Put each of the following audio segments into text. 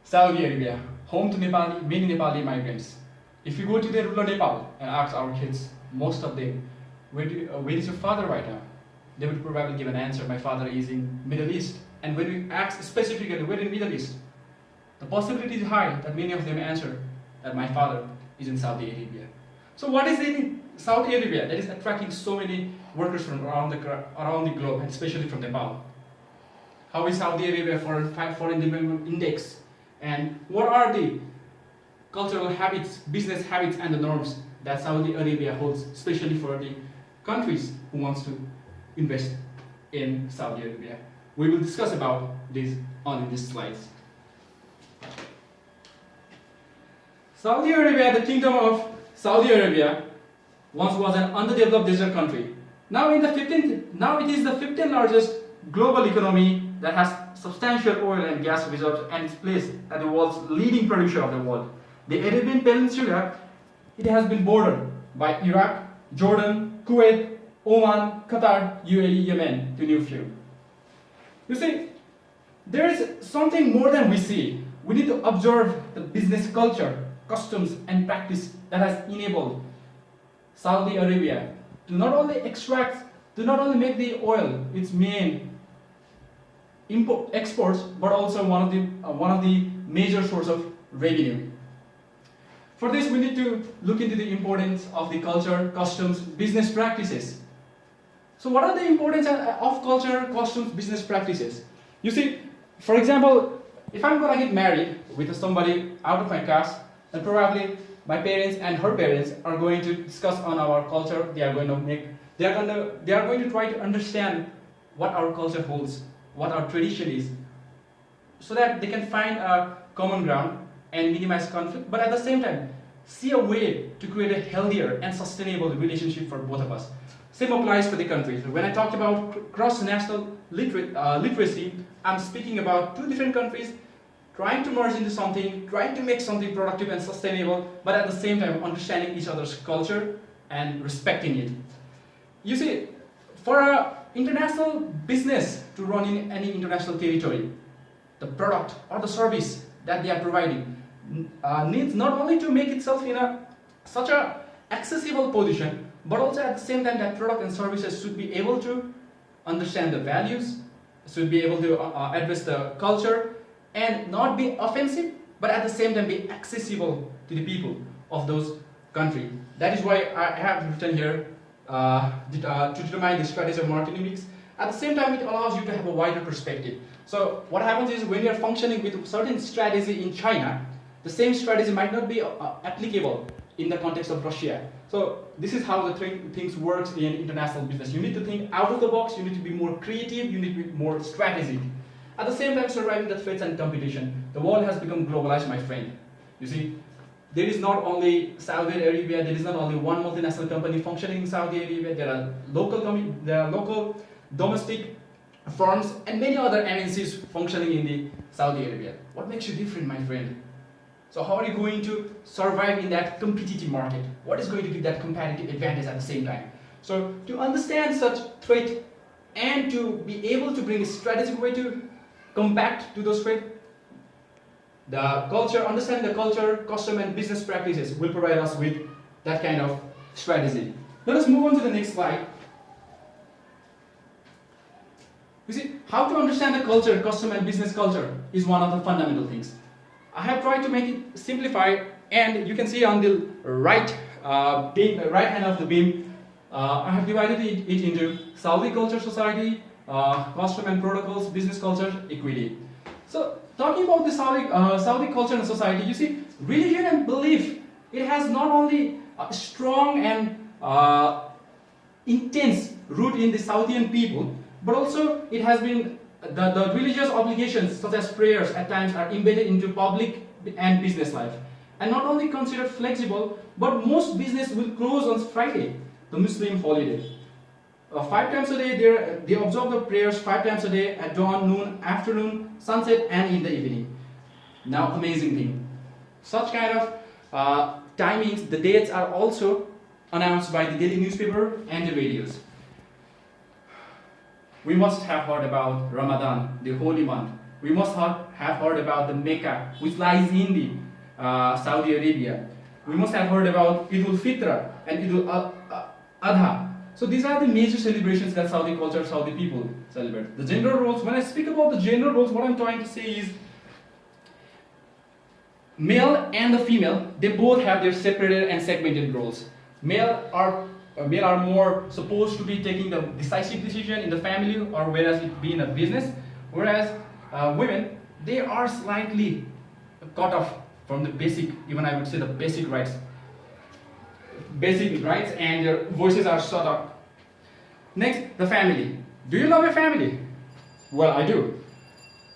Saudi Arabia, home to many Nepali migrants. If you go to the rural Nepal and ask our kids, most of them, where is your father right now? They would probably give an answer, my father is in Middle East. And when we ask specifically, where in Middle East? The possibility is high that many of them answer that my father is in Saudi Arabia. So what is it in Saudi Arabia that is attracting so many workers from around the globe, and especially from Nepal? How is Saudi Arabia for foreign development index? And what are the cultural habits, business habits and the norms that Saudi Arabia holds, especially for the countries who wants to invest in Saudi Arabia? We will discuss about this on these slides. Saudi Arabia, the kingdom of Saudi Arabia, once was an underdeveloped desert country. Now it is the 15th largest global economy that has substantial oil and gas reserves and is placed as the world's leading producer of the world. The Arabian Peninsula, it has been bordered by Iraq, Jordan, Kuwait, Oman, Qatar, UAE, Yemen, to name a few. You see, there is something more than we see. We need to observe the business culture, customs and practice that has enabled Saudi Arabia to not only make the oil its main exports, but also one of the major source of revenue. For this, we need to look into the importance of the culture, customs, business practices. So what are the importance of culture, customs, business practices? You see, for example, if I'm gonna get married with somebody out of my caste, then probably my parents and her parents are going to discuss on our culture. They are going to try to understand what our culture holds, what our tradition is, so that they can find a common ground and minimize conflict, but at the same time see a way to create a healthier and sustainable relationship for both of us. Same applies for the countries. When I talked about cross-national literacy, I'm speaking about two different countries trying to merge into something, trying to make something productive and sustainable, but at the same time understanding each other's culture and respecting it. You see, for an international business to run in any international territory, the product or the service that they are providing needs not only to make itself in such a accessible position, but also at the same time that product and services should be able to understand the values, should be able to address the culture, and not be offensive, but at the same time be accessible to the people of those countries. That is why I have written here to determine the strategy of marketing mix. At the same time, it allows you to have a wider perspective. So what happens is when you are functioning with a certain strategy in China, the same strategy might not be applicable in the context of Russia. So this is how the things works in international business. You need to think out of the box, you need to be more creative, you need to be more strategic. At the same time, surviving the threats and competition. The world has become globalized, my friend. You see, there is not only Saudi Arabia, there is not only one multinational company functioning in Saudi Arabia, there are local domestic firms and many other MNCs functioning in the Saudi Arabia. What makes you different, my friend? So how are you going to survive in that competitive market? What is going to give that competitive advantage at the same time? So to understand such threat and to be able to bring a strategic way to combat to those threats, understanding the culture, custom and business practices will provide us with that kind of strategy. Let us move on to the next slide. You see, how to understand the culture, custom and business culture is one of the fundamental things. I have tried to make it simplified, and you can see on the right hand of the beam, I have divided it into Saudi culture society, custom and protocols, business culture, equity. So talking about the Saudi culture and society, you see, religion and belief, it has not only a strong and intense root in the Saudian people, but also it has been the religious obligations such as prayers at times are embedded into public and business life, and not only considered flexible, but most business will close on Friday, the Muslim holiday. 5 times a day they observe the prayers 5 times a day at dawn, noon, afternoon, sunset and in the evening. Now amazing thing, such kind of timings, the dates are also announced by the daily newspaper and the radios. We must have heard about Ramadan, the holy month, we must have heard about the Mecca, which lies in the Saudi Arabia. We must have heard about Eid al-Fitr and Eid al-Adha. So these are the major celebrations that Saudi culture, Saudi people celebrate. The gender roles, when I speak about the gender roles, what I'm trying to say is male and the female, they both have their separated and segmented roles. Male are more supposed to be taking the decisive decision in the family, or whereas it be in a business, whereas women, they are slightly cut off from the basic, even I would say the basic rights, and their voices are shut up. Next, the family. Do you love your family? Well, I do.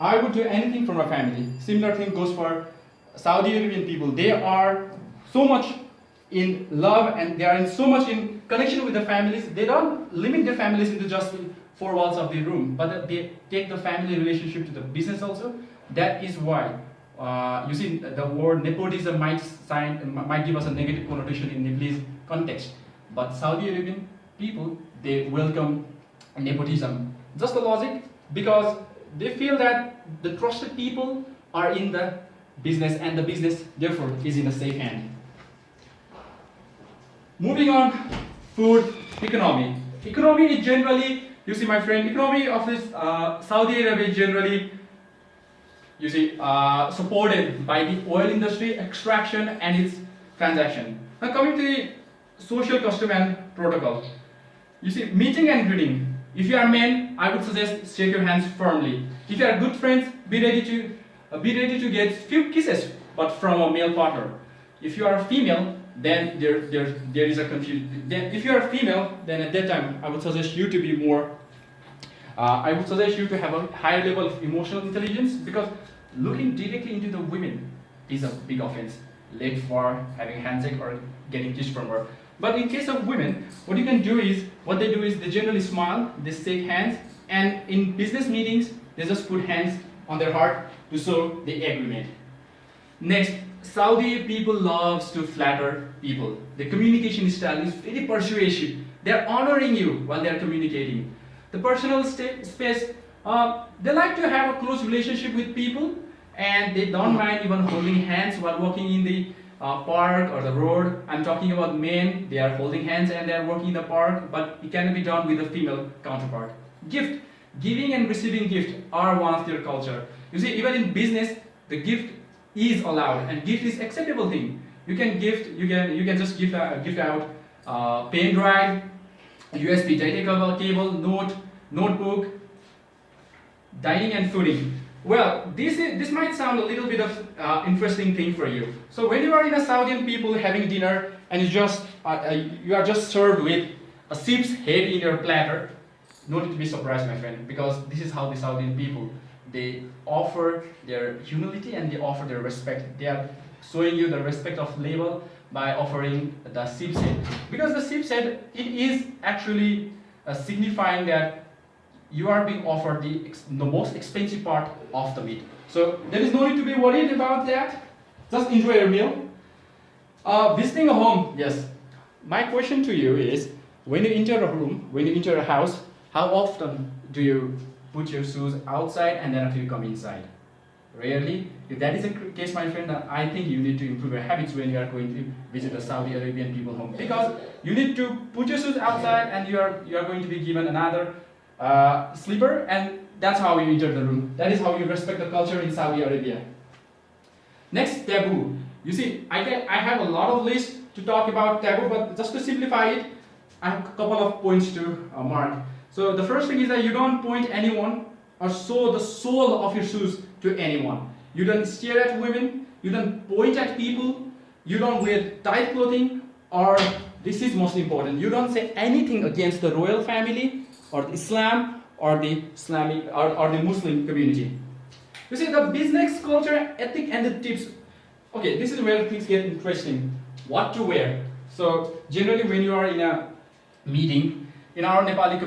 I would do anything for my family. Similar thing goes for Saudi Arabian people. They are so much in love and they are so much in connection with the families. They don't limit their families into just four walls of the room, but they take the family relationship to the business also. That is why you see the word nepotism might give us a negative connotation in Nepalese context, but Saudi Arabian people, they welcome nepotism. Just the logic, because they feel that the trusted people are in the business and the business therefore is in a safe hand. Moving on, food economy. Economy is generally, you see my friend, economy of this Saudi Arabia is generally, you see, supported by the oil industry, extraction and its transaction. Now coming to the social custom and protocol. You see, meeting and greeting. If you are men, I would suggest shake your hands firmly. If you are good friends, be ready to get few kisses, but from a male partner. If you are a female, then there is a confusion. Then if you are a female, then at that time I would suggest you to be more. I would suggest you to have a higher level of emotional intelligence, because looking directly into the women is a big offense, late for having handshake or getting kissed from her. But in case of women, what they do is they generally smile, they shake hands, and in business meetings they just put hands on their heart to show the agreement. Next, Saudi people loves to flatter people. The communication style is very persuasive. They are honoring you while they are communicating. The personal space, they like to have a close relationship with people, and they don't mind even holding hands while walking in the park or the road. I'm talking about men, they are holding hands and they are walking in the park, but it cannot be done with a female counterpart. Gift, giving and receiving gift are one of their culture. You see, even in business, the gift is allowed, and gift is acceptable thing. You can just give out pen drive, USB data cable, notebook, dining and fooding. Well, this might sound a little bit of interesting thing for you. So when you are in a Saudian people having dinner and you are just served with a sheep's head in your platter, no need to be surprised, my friend, because this is how the Saudian people, they offer their humility and they offer their respect. They are showing you the respect of label by offering the sheep's head, because the sheep's head, it is actually signifying that you are being offered the most expensive part of the meat. So there is no need to be worried about that. Just enjoy your meal. Visiting a home, yes. My question to you is, when you enter a room, when you enter a house, how often do you put your shoes outside and then after you come inside? Rarely. If that is the case, my friend, I think you need to improve your habits when you are going to visit a Saudi Arabian people home, because you need to put your shoes outside and you are going to be given another slipper, and that's how you enter the room. That is how you respect the culture in Saudi Arabia. Next, taboo. You see, I have a lot of lists to talk about taboo, but just to simplify it, I have a couple of points to mark. So the first thing is that you don't point anyone or show the sole of your shoes to anyone. You don't stare at women, you don't point at people, you don't wear tight clothing, or this is most important, you don't say anything against the royal family or Islam or the Islamic or the Muslim community. You see, the business culture, ethic and the tips. Okay, this is where things get interesting. What to wear. So generally when you are in a meeting, in our Nepali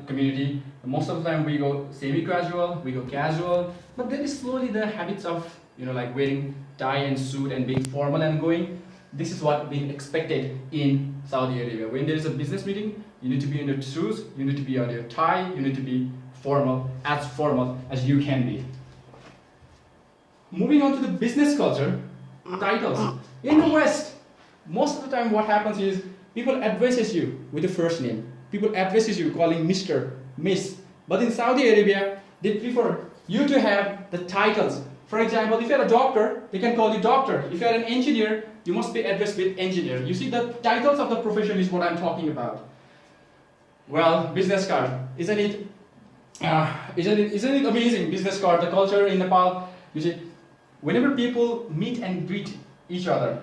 community, most of the time we go semi-casual, we go casual, but then slowly the habits of, like wearing tie and suit and being formal and going, this is what being expected in Saudi Arabia. When there is a business meeting, you need to be in your shoes, you need to be on your tie, you need to be formal as you can be. Moving on to the business culture, titles. In the West, most of the time what happens is people addresses you with the first name. People addresses you calling Mr., Miss. But in Saudi Arabia, they prefer you to have the titles. For example, if you're a doctor, they can call you doctor. If you're an engineer, you must be addressed with engineer. You see, the titles of the profession is what I'm talking about. Well, business card, isn't it amazing? Business card, the culture in Nepal. You see, whenever people meet and greet each other,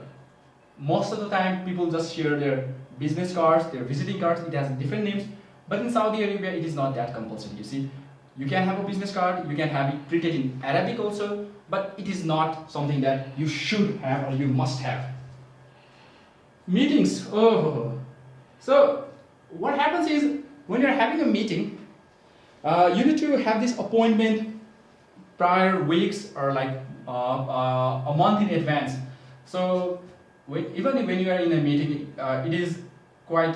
most of the time people just share their business cards, their visiting cards. It has different names, but in Saudi Arabia, it is not that compulsory. You see, you can have a business card, you can have it printed in Arabic also, but it is not something that you should have or you must have. Meetings. Oh, so what happens is when you're having a meeting, you need to have this appointment prior weeks or like a month in advance. So even when you are in a meeting, it is quite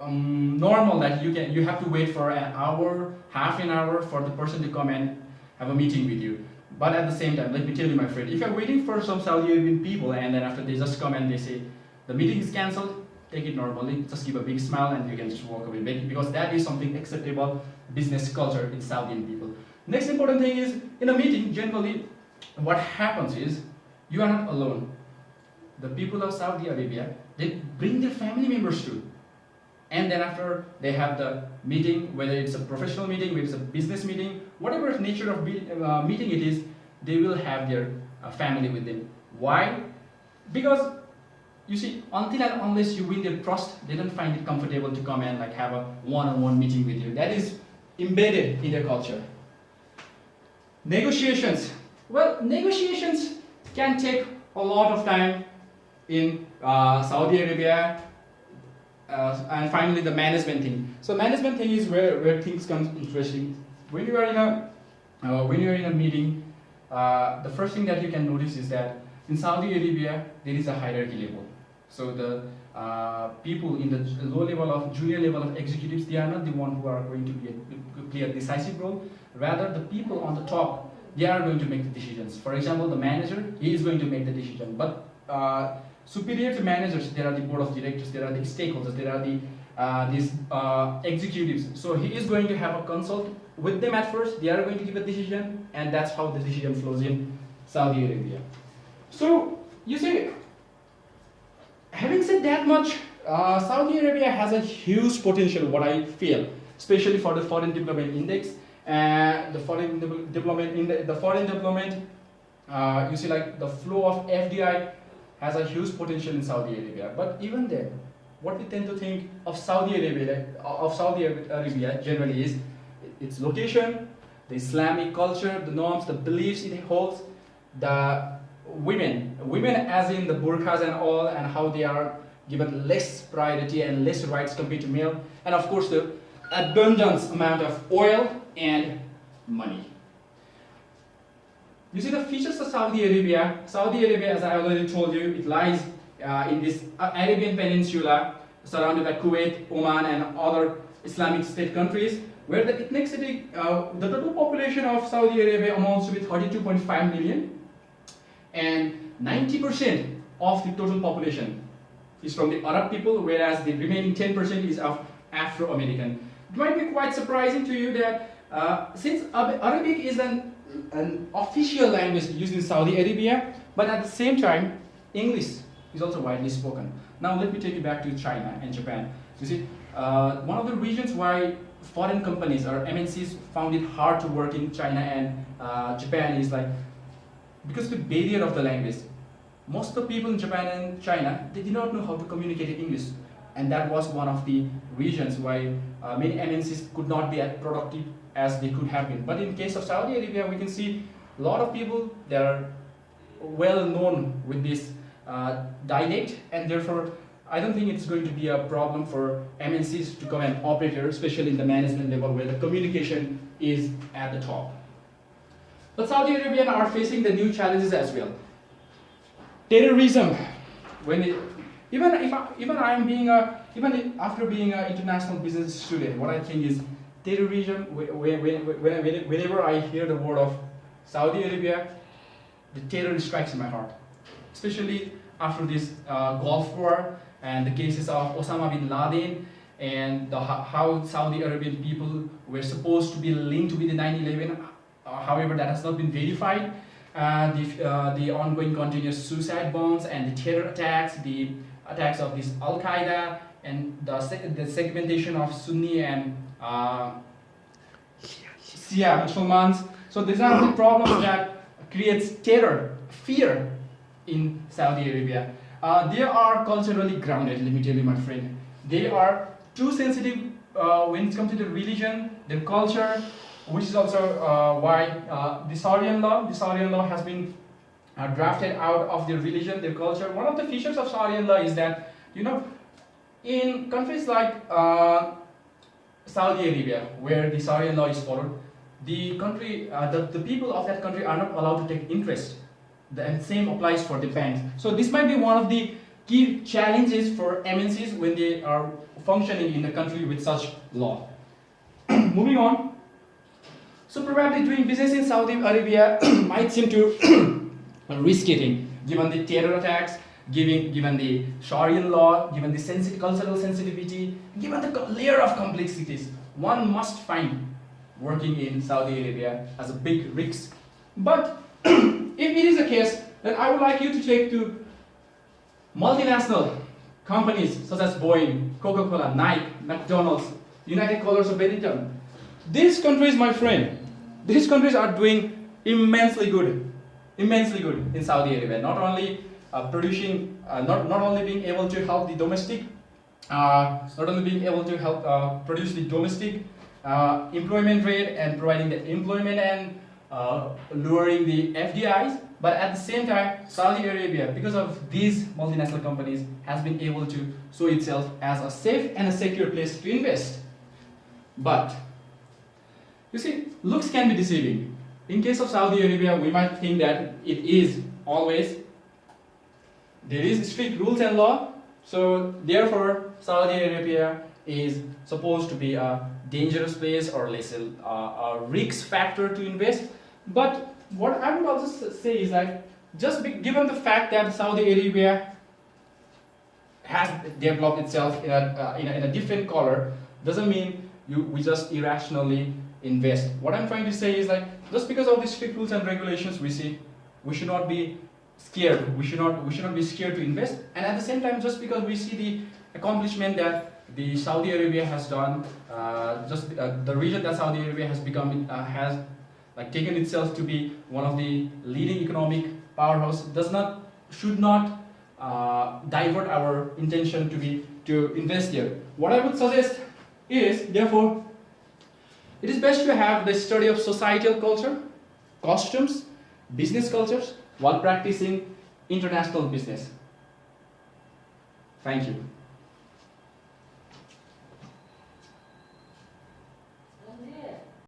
normal that you have to wait for an hour, half an hour for the person to come and have a meeting with you. But at the same time, let me tell you, my friend, if you're waiting for some Saudi Arabian people and then after they just come and they say the meeting is cancelled, take it normally, just give a big smile and you can just walk away, because that is something acceptable business culture in Saudi people. Next important thing is, in a meeting, generally what happens is you are not alone. The people of Saudi Arabia, they bring their family members too. And then after they have the meeting, whether it's a professional meeting, whether it's a business meeting, whatever nature of meeting it is, they will have their family with them. Why? Because you see, until and unless you win their trust, they don't find it comfortable to come and like have a one-on-one meeting with you. That is embedded in their culture. Negotiations. Well, negotiations can take a lot of time in Saudi Arabia. And finally, the management thing. So management thing is where things come interesting. When you are in a meeting, the first thing that you can notice is that in Saudi Arabia there is a hierarchy level. So the people in the low level of junior level of executives, they are not the one who are going to play a decisive role. Rather, the people on the top, they are going to make the decisions. For example, the manager, he is going to make the decision. But superior to managers, there are the board of directors, there are the stakeholders, there are these executives. So he is going to have a consult with them at first. They are going to give a decision, and that's how the decision flows in Saudi Arabia. So you see, having said that much, Saudi Arabia has a huge potential, what I feel, especially for the foreign development index and the foreign development. You see, like the flow of FDI has a huge potential in Saudi Arabia. But even then, what we tend to think of Saudi Arabia generally is its location, the Islamic culture, the norms, the beliefs it holds, the women as in the burqas and all, and how they are given less priority and less rights compared to male, and of course the abundance amount of oil and money. You see the features of Saudi Arabia. Saudi Arabia, as I already told you, it lies in this Arabian Peninsula, surrounded by Kuwait, Oman, and other Islamic state countries, where the ethnicity, the total population of Saudi Arabia amounts to 32.5 million, and 90% of the total population is from the Arab people, whereas the remaining 10% is of Afro-American. It might be quite surprising to you that since Arabic is an official language used in Saudi Arabia, but at the same time, English is also widely spoken. Now let me take you back to China and Japan. You see, one of the reasons why foreign companies or MNCs found it hard to work in China and Japan is like because of the barrier of the language. Most of the people in Japan and China, they did not know how to communicate in English, and that was one of the reasons why many MNCs could not be as productive as they could have been. But in case of Saudi Arabia, we can see a lot of people that are well known with this dialect, and therefore I don't think it's going to be a problem for MNCs to come and operate here, especially in the management level where the communication is at the top. But Saudi Arabians are facing the new challenges as well. Terrorism. Even after being an international business student, what I think is terrorism, whenever I hear the word of Saudi Arabia, the terror strikes in my heart. Especially after this Gulf War and the cases of Osama bin Laden and how Saudi Arabian people were supposed to be linked with the 9/11. However, that has not been verified. The ongoing continuous suicide bombs and the terror attacks, the attacks of this Al Qaeda, and the segmentation of Sunni and Shia Muslims. So these are the problems that creates terror, fear in Saudi Arabia. They are culturally grounded, let me tell you, my friend. They are too sensitive when it comes to the religion, their culture, which is also why the Sharia law has been drafted out of their religion, their culture. One of the features of Sharia law is that, in countries like Saudi Arabia, where the Sharia law is followed, the country, the people of that country are not allowed to take interest. And same applies for the banks. So this might be one of the key challenges for MNCs when they are functioning in a country with such law. Moving on. So probably doing business in Saudi Arabia might seem to risky thing, given the terror attacks, given the Sharia law, given the cultural sensitivity, given the layer of complexities. One must find working in Saudi Arabia as a big risk. But if it is the case, then I would like you to take to multinational companies such as Boeing, Coca-Cola, Nike, McDonald's, United Colors of Benetton. These countries, my friend, these countries are doing immensely good in Saudi Arabia. Not only producing, not only being able to help the domestic, not only being able to help produce the domestic employment rate and providing the employment and lowering the FDIs, but at the same time, Saudi Arabia, because of these multinational companies, has been able to show itself as a safe and a secure place to invest. But you see, looks can be deceiving. In case of Saudi Arabia, we might think that it is always, there is strict rules and law, so therefore Saudi Arabia is supposed to be a dangerous place or less a risk factor to invest. But what I would also say is that given the fact that Saudi Arabia has developed itself in a different color, doesn't mean we just irrationally invest. What I'm trying to say is like, just because of the strict rules and regulations we see, we should not be scared. We should not be scared to invest. And at the same time, just because we see the accomplishment that the Saudi Arabia has done, the region that Saudi Arabia has become, has taken itself to be one of the leading economic powerhouse, should not divert our intention to invest there. What I would suggest is, therefore, it is best to have the study of societal culture, costumes, business cultures while practicing international business. Thank you.